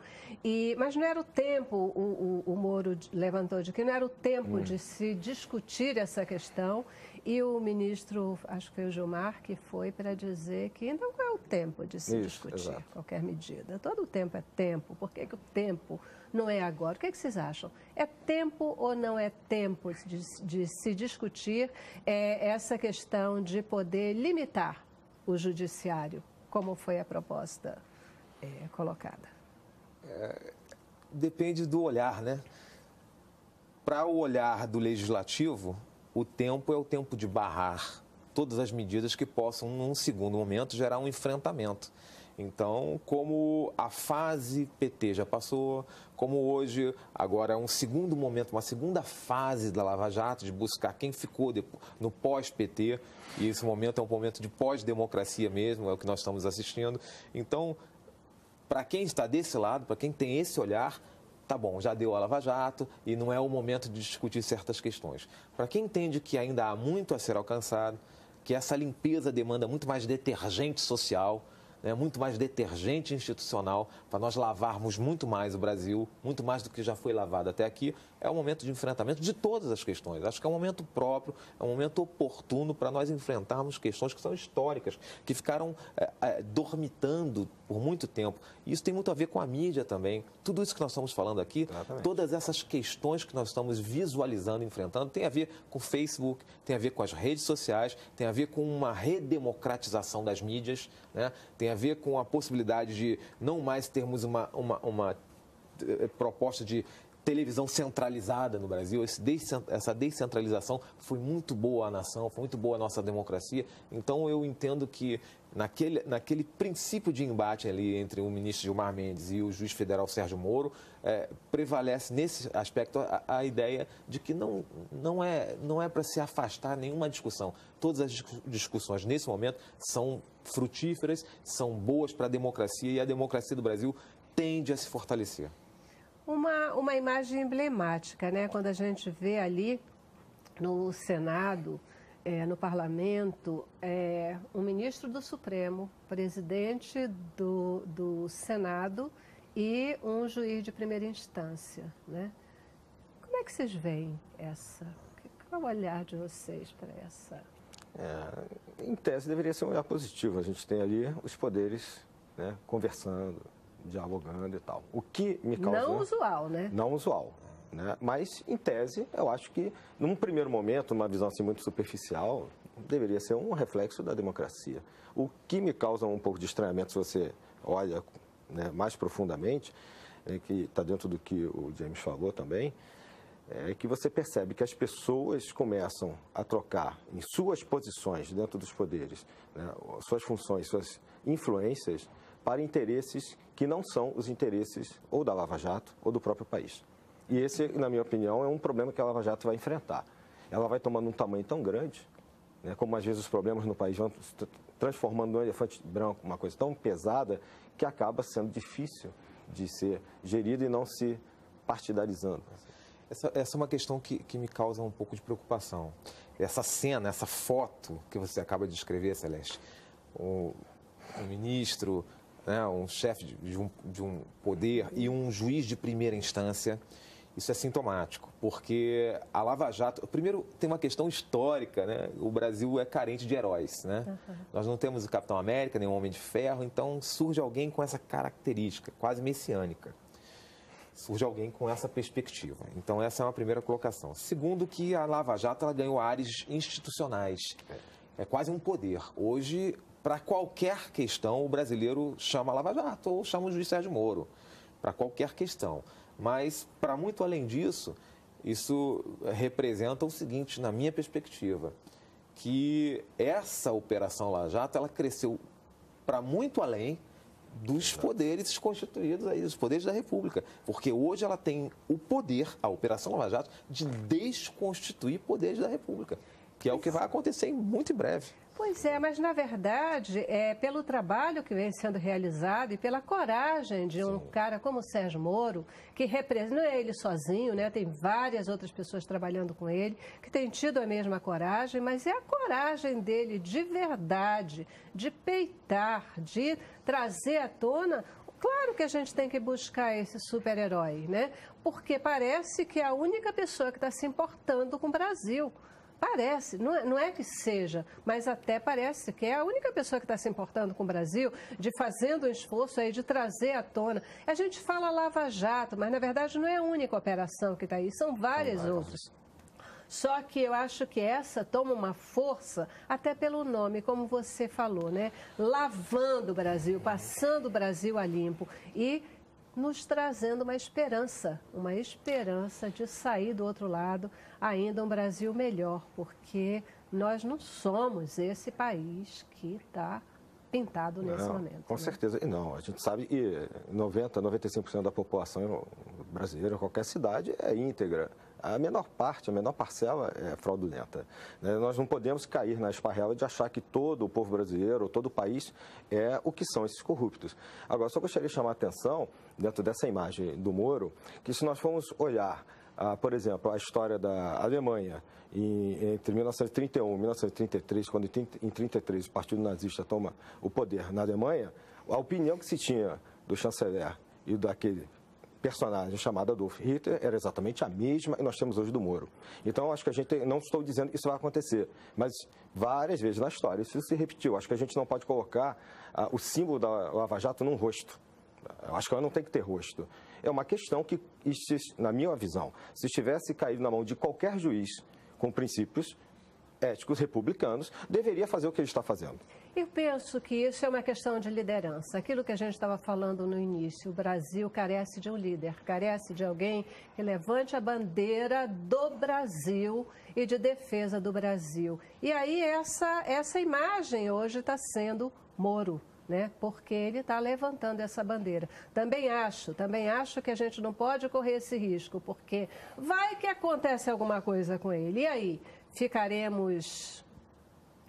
Mas não era o tempo, o Moro levantou de que não era o tempo de se discutir essa questão. E o ministro, acho que foi o Gilmar, que foi para dizer que não é o tempo de se discutir exato. qualquer medida. Todo o tempo é tempo. Por que o tempo não é agora? O que vocês acham? É tempo ou não é tempo de se discutir essa questão de poder limitar o judiciário, como foi a proposta colocada? Depende do olhar, né? Para o olhar do legislativo, o tempo é o tempo de barrar todas as medidas que possam, num segundo momento, gerar um enfrentamento. Então, como a fase PT já passou, como hoje agora é um segundo momento, uma segunda fase da Lava Jato, de buscar quem ficou no pós-PT, e esse momento é um momento de pós-democracia mesmo, é o que nós estamos assistindo. Então, para quem está desse lado, para quem tem esse olhar, tá bom, já deu a Lava Jato e não é o momento de discutir certas questões. Para quem entende que ainda há muito a ser alcançado, que essa limpeza demanda muito mais detergente social, né, muito mais detergente institucional, para nós lavarmos muito mais o Brasil, muito mais do que já foi lavado até aqui, é um momento de enfrentamento de todas as questões. Acho que é um momento próprio, é um momento oportuno para nós enfrentarmos questões que são históricas, que ficaram dormitando por muito tempo. E isso tem muito a ver com a mídia também. Tudo isso que nós estamos falando aqui, Exatamente. todas essas questões que nós estamos visualizando, enfrentando, tem a ver com o Facebook, tem a ver com as redes sociais, tem a ver com uma redemocratização das mídias, né? Tem a ver com a possibilidade de não mais termos uma proposta de televisão centralizada no Brasil. Essa descentralização foi muito boa à nação, foi muito boa à nossa democracia. Então, eu entendo que naquele princípio de embate ali entre o ministro Gilmar Mendes e o juiz federal Sérgio Moro, prevalece nesse aspecto a ideia de que não é para se afastar nenhuma discussão. Todas as discussões nesse momento são frutíferas, são boas para a democracia, e a democracia do Brasil tende a se fortalecer. Uma imagem emblemática, né? Quando a gente vê ali no Senado, no Parlamento, um ministro do Supremo, presidente do Senado e um juiz de primeira instância, né? Como é que vocês veem qual é o olhar de vocês para essa? Em tese, deveria ser um olhar positivo. A gente tem ali os poderes, né, conversando, dialogando e tal. O que me causa... Não usual, né? Não usual, né? Mas, em tese, eu acho que, num primeiro momento, uma visão assim muito superficial, deveria ser um reflexo da democracia. O que me causa um pouco de estranhamento, se você olha, né, mais profundamente, que está dentro do que o James falou também, é que você percebe que as pessoas começam a trocar em suas posições dentro dos poderes, né, suas funções, suas influências, para interesses que não são os interesses ou da Lava Jato ou do próprio país. E esse, na minha opinião, é um problema que a Lava Jato vai enfrentar. Ela vai tomando um tamanho tão grande, né, como às vezes os problemas no país vão se transformando num elefante branco, uma coisa tão pesada, que acaba sendo difícil de ser gerida e não se partidarizando. Essa é uma questão que me causa um pouco de preocupação. Essa cena, essa foto que você acaba de descrever, Celeste, um ministro, né, um chefe de um poder e um juiz de primeira instância, isso é sintomático, porque a Lava Jato... Primeiro, tem uma questão histórica, né? O Brasil é carente de heróis, né? Nós não temos o Capitão América, nem o Homem de Ferro, então surge alguém com essa característica, quase messiânica. Surge alguém com essa perspectiva. Então, essa é uma primeira colocação. Segundo, que a Lava Jato ela ganhou ares institucionais. É quase um poder. Hoje, para qualquer questão, o brasileiro chama a Lava Jato ou chama o juiz Sérgio Moro. Para qualquer questão. Mas, para muito além disso, isso representa o seguinte, na minha perspectiva, que essa Operação Lava Jato ela cresceu para muito além dos poderes constituídos aí, dos poderes da República. Porque hoje ela tem o poder, a Operação Lava Jato, de desconstituir poderes da República, que é o que vai acontecer muito em breve. Pois é, mas na verdade, pelo trabalho que vem sendo realizado e pela coragem de um cara como o Sérgio Moro, que representa, não é ele sozinho, né? Tem várias outras pessoas trabalhando com ele, que têm tido a mesma coragem, mas é a coragem dele de verdade, de peitar, de trazer à tona. Claro que a gente tem que buscar esse super-herói, né? Porque parece que é a única pessoa que está se importando com o Brasil. Parece, não é que seja, mas até parece que é a única pessoa que está se importando com o Brasil, de fazendo um esforço aí de trazer à tona. A gente fala Lava Jato, mas na verdade não é a única operação que está aí, são várias outras. Só que eu acho que essa toma uma força, até pelo nome, como você falou, né? Lavando o Brasil, passando o Brasil a limpo e nos trazendo uma esperança de sair do outro lado ainda um Brasil melhor, porque nós não somos esse país que está pintado nesse momento. Com certeza. E não, a gente sabe que 95% da população brasileira, qualquer cidade, é íntegra. A menor parte, a menor parcela é fraudulenta. Nós não podemos cair na esparrela de achar que todo o povo brasileiro, todo o país, é o que são esses corruptos. Agora, só gostaria de chamar a atenção, dentro dessa imagem do Moro, que se nós formos olhar, por exemplo, a história da Alemanha, entre 1931 e 1933, quando em 1933 o Partido Nazista toma o poder na Alemanha, a opinião que se tinha do chanceler e daquele personagem chamado Adolf Hitler era exatamente a mesma que nós temos hoje do Moro. Então, acho que a gente, não estou dizendo que isso vai acontecer, mas várias vezes na história isso se repetiu. Acho que a gente não pode colocar o símbolo da Lava Jato num rosto. Eu acho que ela não tem que ter rosto. É uma questão que, na minha visão, se tivesse caído na mão de qualquer juiz com princípios éticos republicanos, deveria fazer o que ele está fazendo. Eu penso que isso é uma questão de liderança. Aquilo que a gente estava falando no início, o Brasil carece de um líder, carece de alguém que levante a bandeira do Brasil e de defesa do Brasil. E aí essa imagem hoje está sendo Moro, né? Porque ele está levantando essa bandeira. Também acho que a gente não pode correr esse risco, porque vai que acontece alguma coisa com ele. E aí, ficaremos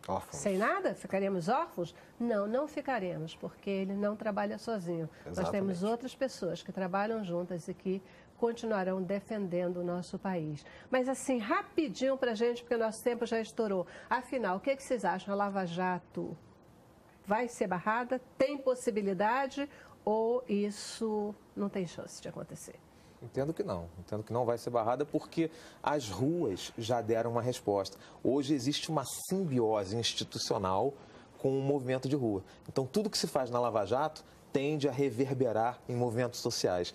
órfãos. Sem nada? Ficaremos órfãos? Não, não ficaremos, porque ele não trabalha sozinho. Exatamente. Nós temos outras pessoas que trabalham juntas e que continuarão defendendo o nosso país. Mas assim, rapidinho para a gente, porque o nosso tempo já estourou. Afinal, o que vocês acham? A Lava Jato vai ser barrada? Tem possibilidade ou isso não tem chance de acontecer? Entendo que não vai ser barrada porque as ruas já deram uma resposta. Hoje existe uma simbiose institucional com o movimento de rua. Então, tudo que se faz na Lava Jato tende a reverberar em movimentos sociais.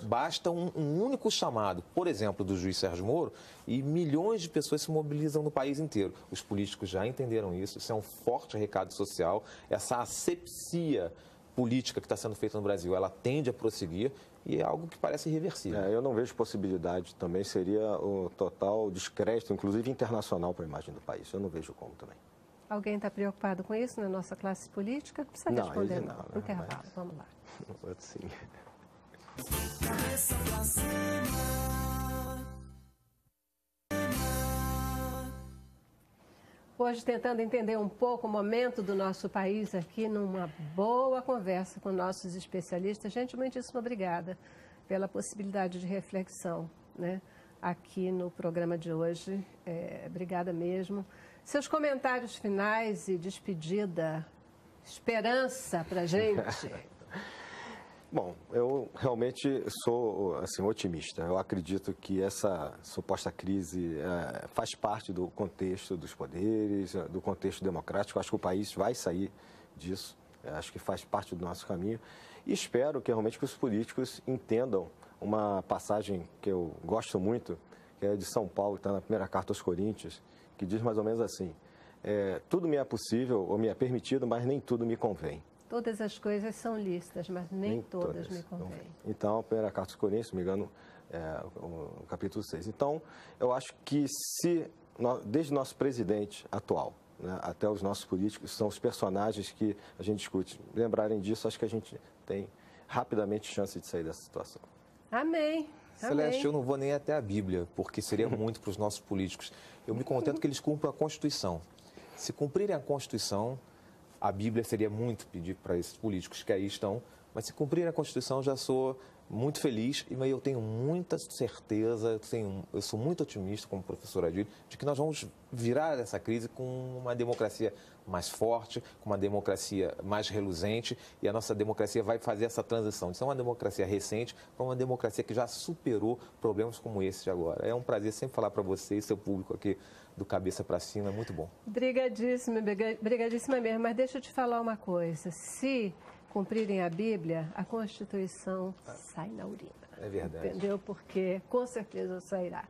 Basta um único chamado, por exemplo, do juiz Sérgio Moro, e milhões de pessoas se mobilizam no país inteiro. Os políticos já entenderam isso é um forte recado social. Essa asepsia política que está sendo feita no Brasil, ela tende a prosseguir e é algo que parece irreversível. Eu não vejo possibilidade, também seria o total descrédito, inclusive internacional, para a imagem do país. Eu não vejo como também. Alguém está preocupado com isso na nossa classe política? Não precisa responder, não. Intervalo, vamos lá. Sim. Cabeça pra cima. Hoje, tentando entender um pouco o momento do nosso país aqui, numa boa conversa com nossos especialistas. Gente, muitíssimo obrigada pela possibilidade de reflexão, né, aqui no programa de hoje. Obrigada mesmo. Seus comentários finais e despedida, esperança para a gente. Bom, eu realmente sou assim, otimista. Eu acredito que essa suposta crise faz parte do contexto dos poderes, do contexto democrático. Acho que o país vai sair disso. Acho que faz parte do nosso caminho. E espero que realmente que os políticos entendam uma passagem que eu gosto muito, que é de São Paulo, que está na primeira carta aos Coríntios, que diz mais ou menos assim: tudo me é possível ou me é permitido, mas nem tudo me convém. Todas as coisas são lícitas, mas nem todas me convêm. Então, a primeira carta aos Coríntios, se não me engano, o capítulo 6. Então, eu acho que desde o nosso presidente atual, né, até os nossos políticos, são os personagens que a gente discute. Lembrarem disso, acho que a gente tem rapidamente chance de sair dessa situação. Amém. Celeste, eu não vou nem até a Bíblia, porque seria muito para os nossos políticos. Eu me contento que eles cumpram a Constituição. Se cumprirem a Constituição, a Bíblia seria muito pedir para esses políticos que aí estão, mas se cumprirem a Constituição, já sou muito feliz e eu tenho muita certeza, eu sou muito otimista como professor Adílio, de que nós vamos virar essa crise com uma democracia mais forte, com uma democracia mais reluzente, e a nossa democracia vai fazer essa transição de ser uma democracia recente para uma democracia que já superou problemas como esse de agora. É um prazer sempre falar para você e seu público aqui do Cabeça para Cima, é muito bom. Brigadíssima mesmo, mas deixa eu te falar uma coisa, se cumprirem a Bíblia, a Constituição sai na urina. É verdade. Entendeu? Porque com certeza sairá.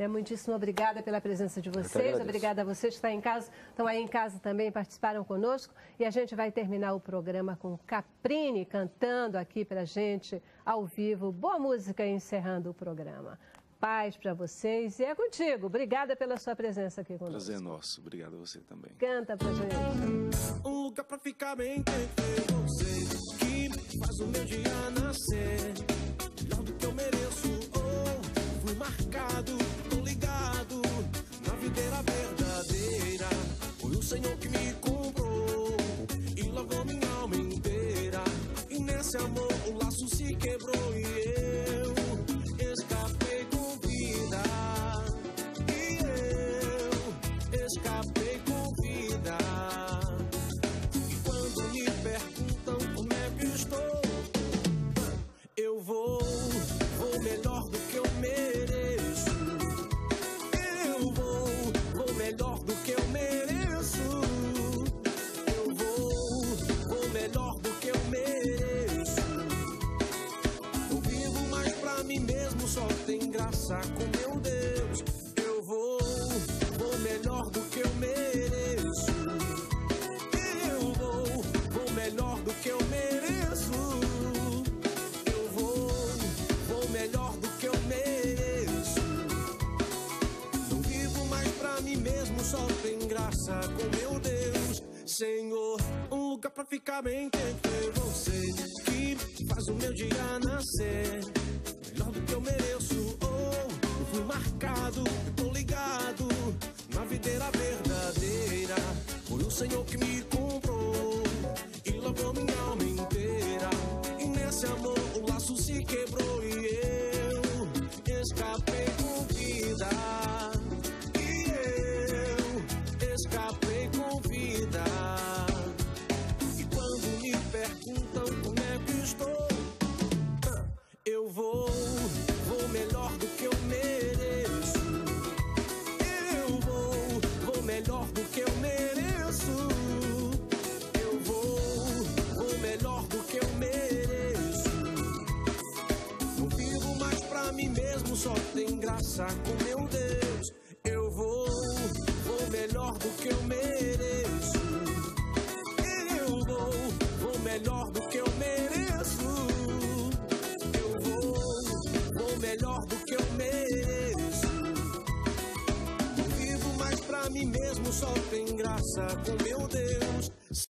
Muitíssimo obrigada pela presença de vocês, obrigada a vocês que estão aí em casa também, participaram conosco, e a gente vai terminar o programa com Caprini cantando aqui pra gente ao vivo. Boa música encerrando o programa. Paz para vocês e é contigo. Obrigada pela sua presença aqui conosco. Prazer nosso. Obrigado a você também. Canta pra gente. Um lugar pra ficar bem entre você, que faz o meu dia nascer. Melhor do que eu mereço, fui marcado, tô ligado na videira verdadeira. Foi o Senhor que me comprou e lavou minha alma inteira. E nesse amor o laço se quebrou e eu escapei com vida. E eu escapei com vida. E quando me perguntam como é que estou, eu vou melhor do que eu mereço. Eu vou melhor do que eu mereço. Eu vou melhor do que eu mereço. Eu vivo mais pra mim mesmo, só tem graça com meu Deus. Eu vou melhor do que eu mereço. Eu vou melhor do que eu mereço. Eu vou melhor do que eu mereço. Não vivo mais pra mim mesmo, só tem graça com meu Deus. Senhor, um lugar pra ficar bem entre você, que faz o meu dia nascer. Melhor do que eu mereço, eu fui marcado, tô ligado na videira verdadeira. Foi o Senhor que me comprou e lavou minha alma inteira. E nesse amor o laço se quebrou e eu escapei com vida. E eu escapei com vida. E quando me perguntam como é que estou, eu vou melhor do que eu mereço. Eu vou melhor do que eu mereço. Eu vou melhor do que eu mereço. Não vivo mais pra mim mesmo, só tem graça com meu Deus. Eu vou melhor do que eu mereço. Eu vou melhor do que eu mereço. Eu só tem graça com meu Deus.